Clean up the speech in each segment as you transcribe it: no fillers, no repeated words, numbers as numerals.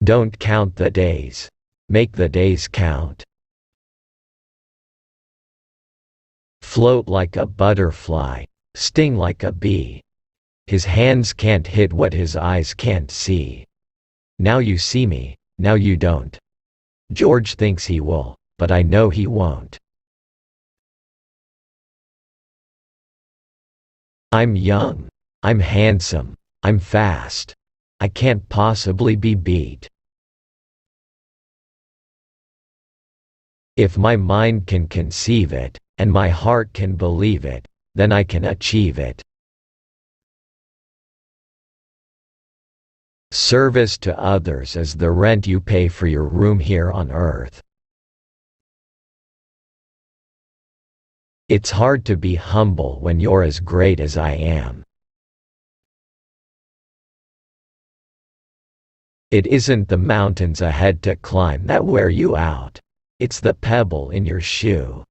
Don't count the days. Make the days count. Float like a butterfly, sting like a bee. His hands can't hit what his eyes can't see. Now you see me, now you don't. George thinks he will, but I know he won't. I'm young, I'm handsome, I'm fast. I can't possibly be beat. If my mind can conceive it, and my heart can believe it, then I can achieve it. Service to others is the rent you pay for your room here on earth. It's hard to be humble when you're as great as I am. It isn't the mountains ahead to climb that wear you out. It's the pebble in your shoe.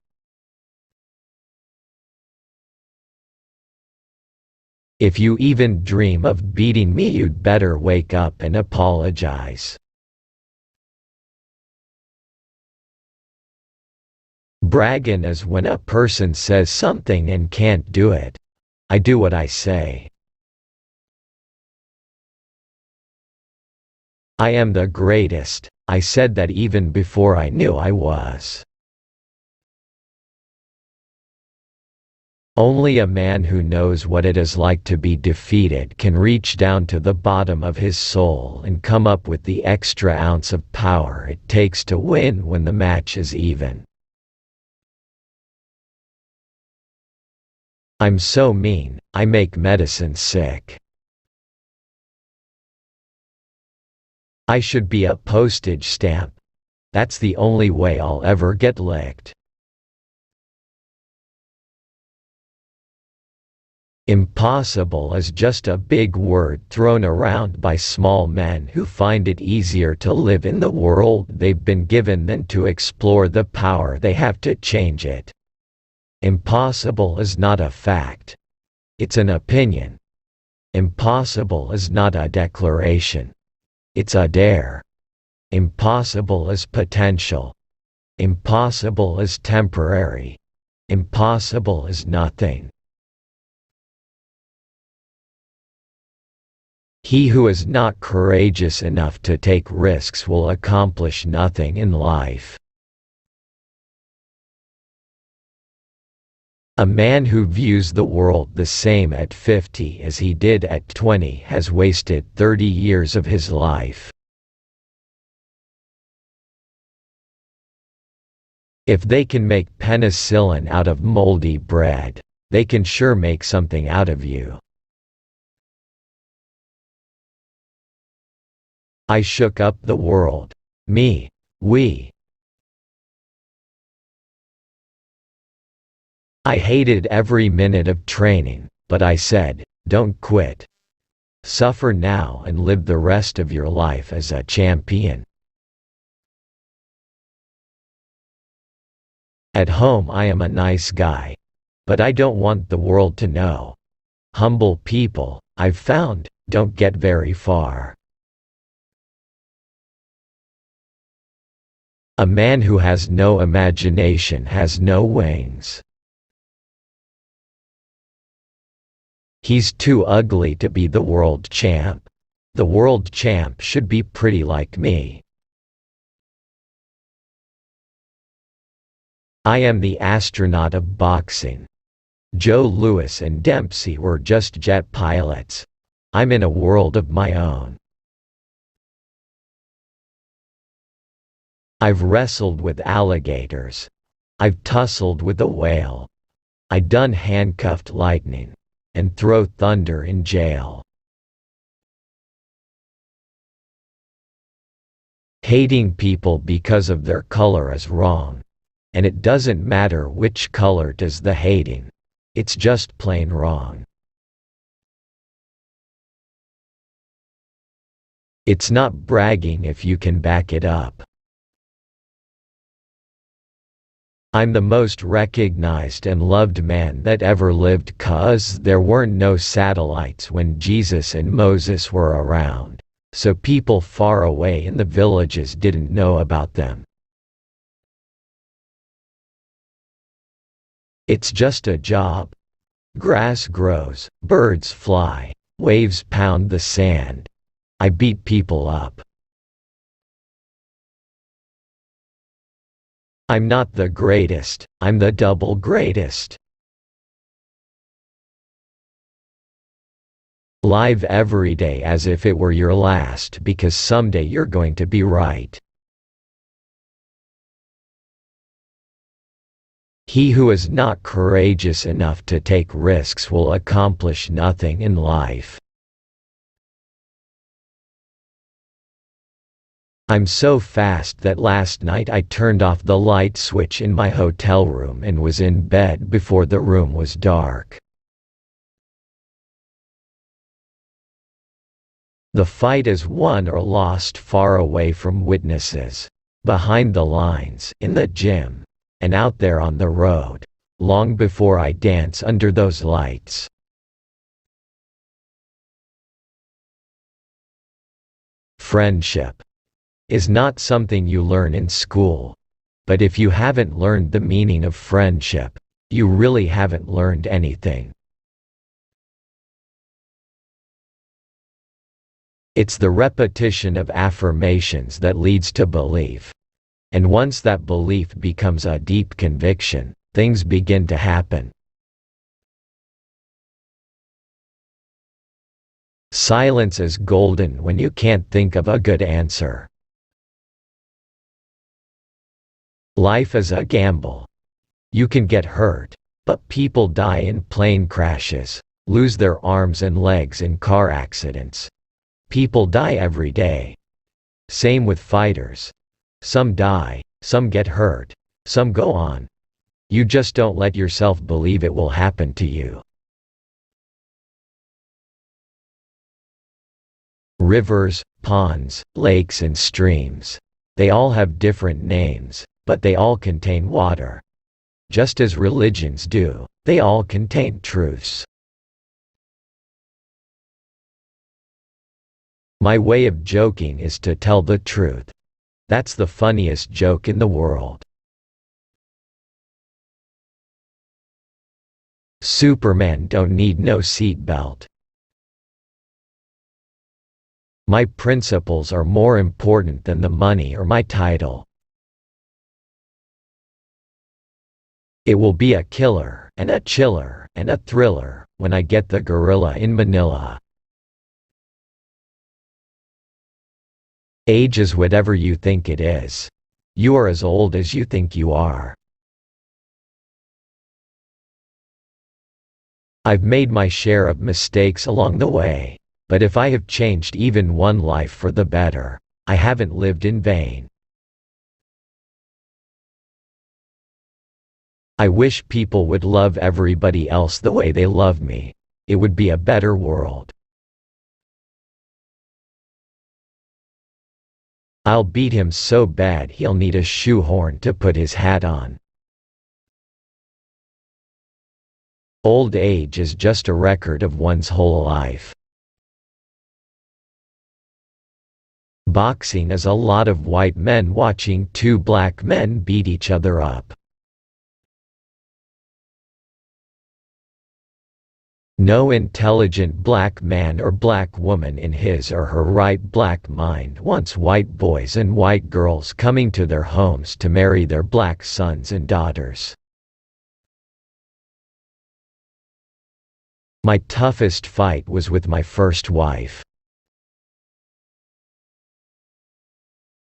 If you even dream of beating me, you'd better wake up and apologize. Bragging is when a person says something and can't do it. I do what I say. I am the greatest. I said that even before I knew I was. Only a man who knows what it is like to be defeated can reach down to the bottom of his soul and come up with the extra ounce of power it takes to win when the match is even. I'm so mean, I make medicine sick. I should be a postage stamp. That's the only way I'll ever get licked. Impossible is just a big word thrown around by small men who find it easier to live in the world they've been given than to explore the power they have to change it. Impossible is not a fact. It's an opinion. Impossible is not a declaration. It's a dare. Impossible is potential. Impossible is temporary. Impossible is nothing. He who is not courageous enough to take risks will accomplish nothing in life. A man who views the world the same at 50 as he did at 20 has wasted 30 years of his life. If they can make penicillin out of moldy bread, they can sure make something out of you. I shook up the world. Me. We. I hated every minute of training, but I said, don't quit. Suffer now and live the rest of your life as a champion. At home I am a nice guy. But I don't want the world to know. Humble people, I've found, don't get very far. A man who has no imagination has no wings. He's too ugly to be the world champ. The world champ should be pretty like me. I am the astronaut of boxing. Joe Louis and Dempsey were just jet pilots. I'm in a world of my own. I've wrestled with alligators. I've tussled with a whale. I done handcuffed lightning and throw thunder in jail. Hating people because of their color is wrong. And it doesn't matter which color does the hating. It's just plain wrong. It's not bragging if you can back it up. I'm the most recognized and loved man that ever lived 'cause there weren't no satellites when Jesus and Moses were around. so people far away in the villages didn't know about them. It's just a job. Grass grows, birds fly, waves pound the sand. I beat people up. I'm not the greatest, I'm the double greatest. Live every day as if it were your last, because someday you're going to be right. He who is not courageous enough to take risks will accomplish nothing in life. I'm so fast that last night I turned off the light switch in my hotel room and was in bed before the room was dark. The fight is won or lost far away from witnesses, behind the lines, in the gym, and out there on the road, long before I dance under those lights. Friendship is not something you learn in school, but if you haven't learned the meaning of friendship, you really haven't learned anything. It's the repetition of affirmations that leads to belief. And once that belief becomes a deep conviction, things begin to happen. Silence is golden when you can't think of a good answer. Life is a gamble. You can get hurt, but people die in plane crashes, lose their arms and legs in car accidents. People die every day. Same with fighters. Some die, some get hurt, some go on. You just don't let yourself believe it will happen to you. Rivers, ponds, lakes and streams. They all have different names, but they all contain water. Just as religions do, they all contain truths. My way of joking is to tell the truth. That's the funniest joke in the world. Superman don't need no seatbelt. My principles are more important than the money or my title. It will be a killer, and a chiller, and a thriller, when I get the gorilla in Manila. Age is whatever you think it is. You are as old as you think you are. I've made my share of mistakes along the way, but if I have changed even one life for the better, I haven't lived in vain. I wish people would love everybody else the way they love me. It would be a better world. I'll beat him so bad he'll need a shoehorn to put his hat on. Old age is just a record of one's whole life. Boxing is a lot of white men watching two black men beat each other up. No intelligent black man or black woman in his or her right black mind wants white boys and white girls coming to their homes to marry their black sons and daughters. My toughest fight was with my first wife.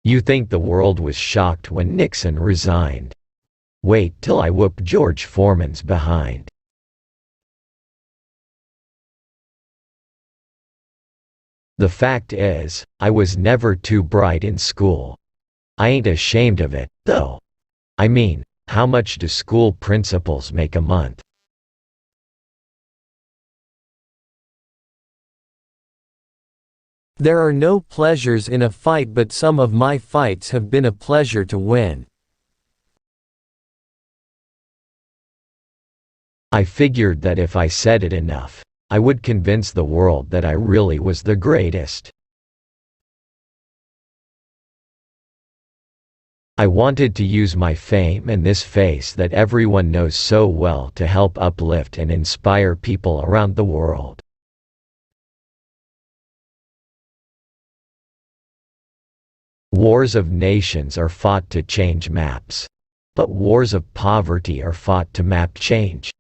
You think the world was shocked when Nixon resigned. Wait till I whoop George Foreman's behind. The fact is, I was never too bright in school. I ain't ashamed of it, though. I mean, how much do school principals make a month? There are no pleasures in a fight, but some of my fights have been a pleasure to win. I figured that if I said it enough, I would convince the world that I really was the greatest. I wanted to use my fame and this face that everyone knows so well to help uplift and inspire people around the world. Wars of nations are fought to change maps. But wars of poverty are fought to map change.